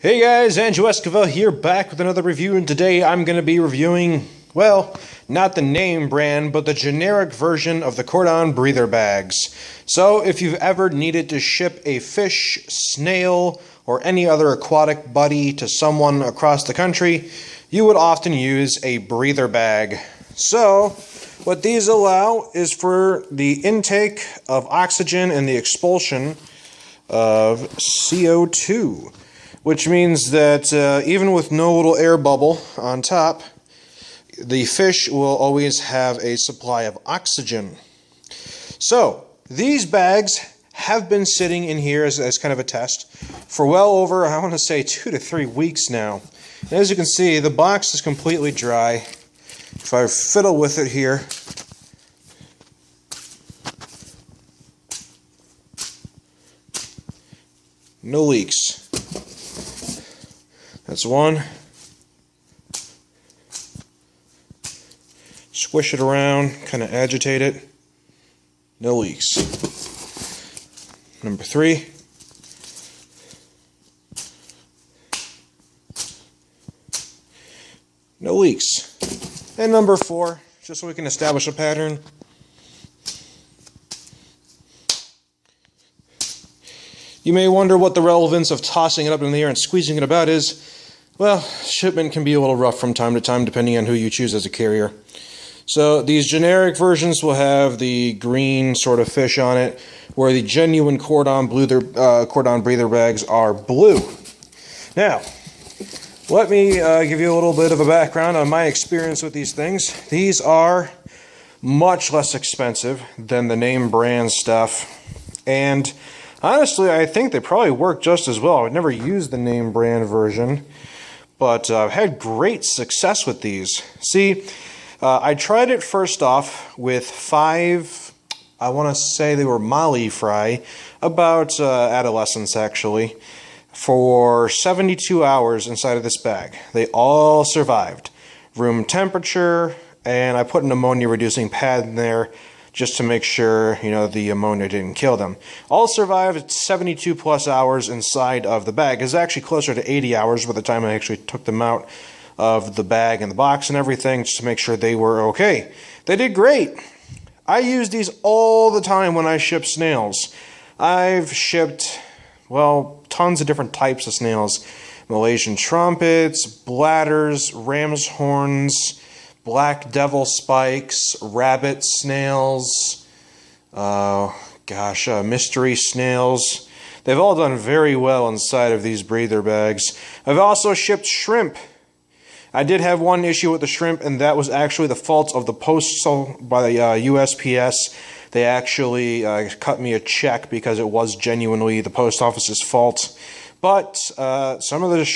Hey guys, Andrew Esquivel here, back with another review, and today I'm going to be reviewing, well, not the name brand, but the generic version of the Kordon breather bags. So, if you've ever needed to ship a fish, snail, or any other aquatic buddy to someone across the country, you would often use a breather bag. So, what these allow is for the intake of oxygen and the expulsion of CO2. Which means that even with no little air bubble on top, the fish will always have a supply of oxygen. So, these bags have been sitting in here as kind of a test for well over, I want to say, 2 to 3 weeks now. And as you can see, the box is completely dry. If I fiddle with it here, no leaks. That's one. Squish it around, kind of agitate it. No leaks. Number 3. No leaks. And number 4, just so we can establish a pattern. You may wonder what the relevance of tossing it up in the air and squeezing it about is. Well, shipment can be a little rough from time to time depending on who you choose as a carrier. So these generic versions will have the green sort of fish on it, where the genuine Kordon breather bags are blue. Now, let me give you a little bit of a background on my experience with these things. These are much less expensive than the name brand stuff, and honestly, I think they probably work just as well. I've never used the name brand version, but I've had great success with these. See, I tried it first off with 5, I want to say they were Molly fry, about adolescents actually, for 72 hours inside of this bag. They all survived. Room temperature, and I put an ammonia reducing pad in there just to make sure, the ammonia didn't kill them. All survived 72 plus hours inside of the bag. It's actually closer to 80 hours by the time I actually took them out of the bag and the box and everything, just to make sure they were okay. They did great. I use these all the time when I ship snails. I've shipped, well, tons of different types of snails. Malaysian trumpets, bladders, ram's horns, black devil spikes, rabbit snails, mystery snails. They've all done very well inside of these breather bags. I've also shipped shrimp. I did have one issue with the shrimp, and that was actually the fault of the postal by the USPS. They actually cut me a check because it was genuinely the post office's fault. But some of the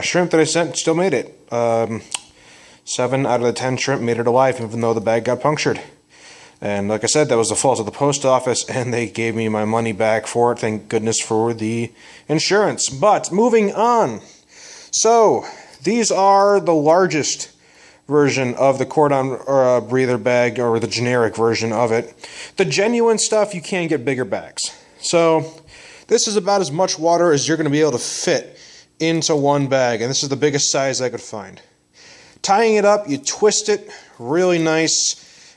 shrimp that I sent still made it. 7 out of the 10 shrimp made it alive, even though the bag got punctured. And like I said, that was the fault of the post office, and they gave me my money back for it. Thank goodness for the insurance. But moving on. So, these are the largest version of the Kordon breather bag, or the generic version of it. The genuine stuff, you can get bigger bags. So, this is about as much water as you're going to be able to fit into one bag, and this is the biggest size I could find. Tying it up, you twist it really nice,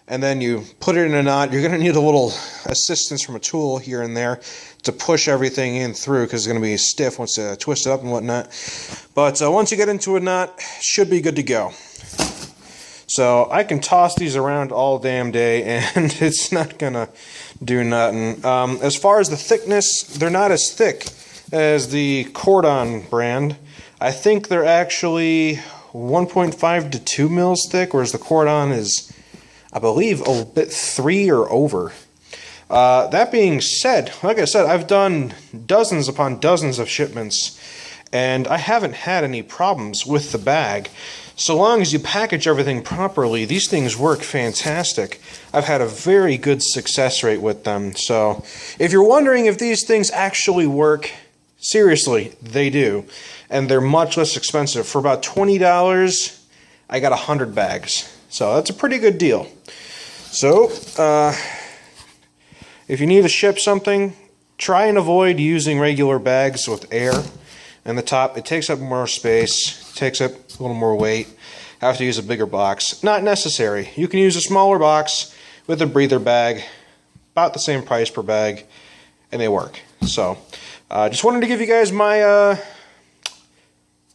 and then you put it in a knot. You're going to need a little assistance from a tool here and there to push everything in through, because it's going to be stiff once you twist it up and whatnot. But once you get into a knot, it should be good to go. So I can toss these around all damn day, and it's not going to do nothing. As far as the thickness, they're not as thick as the Kordon brand. I think they're actually 1.5 to 2 mils thick, whereas the Kordon is, I believe, a bit 3 or over. That being said, like I said, I've done dozens upon dozens of shipments, and I haven't had any problems with the bag. So long as you package everything properly, these things work fantastic. I've had a very good success rate with them. So if you're wondering if these things actually work, seriously, they do. And they're much less expensive. For about $20, I got 100 bags. So that's a pretty good deal. So, if you need to ship something, try and avoid using regular bags with air. and the top, it takes up more space, takes up a little more weight. I have to use a bigger box. Not necessary. You can use a smaller box with a breather bag, about the same price per bag, and they work. So, just wanted to give you guys my,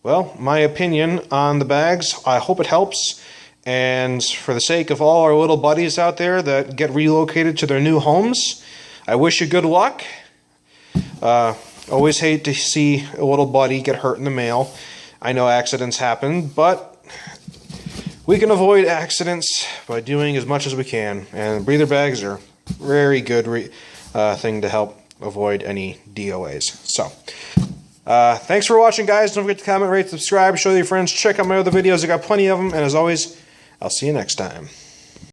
my opinion on the bags. I hope it helps. And for the sake of all our little buddies out there that get relocated to their new homes, I wish you good luck. Always hate to see a little buddy get hurt in the mail. I know accidents happen, but we can avoid accidents by doing as much as we can. And breather bags are a very good thing to help avoid any DOAs. So, thanks for watching, guys. Don't forget to comment, rate, subscribe, show your friends, check out my other videos. I got plenty of them. And as always, I'll see you next time.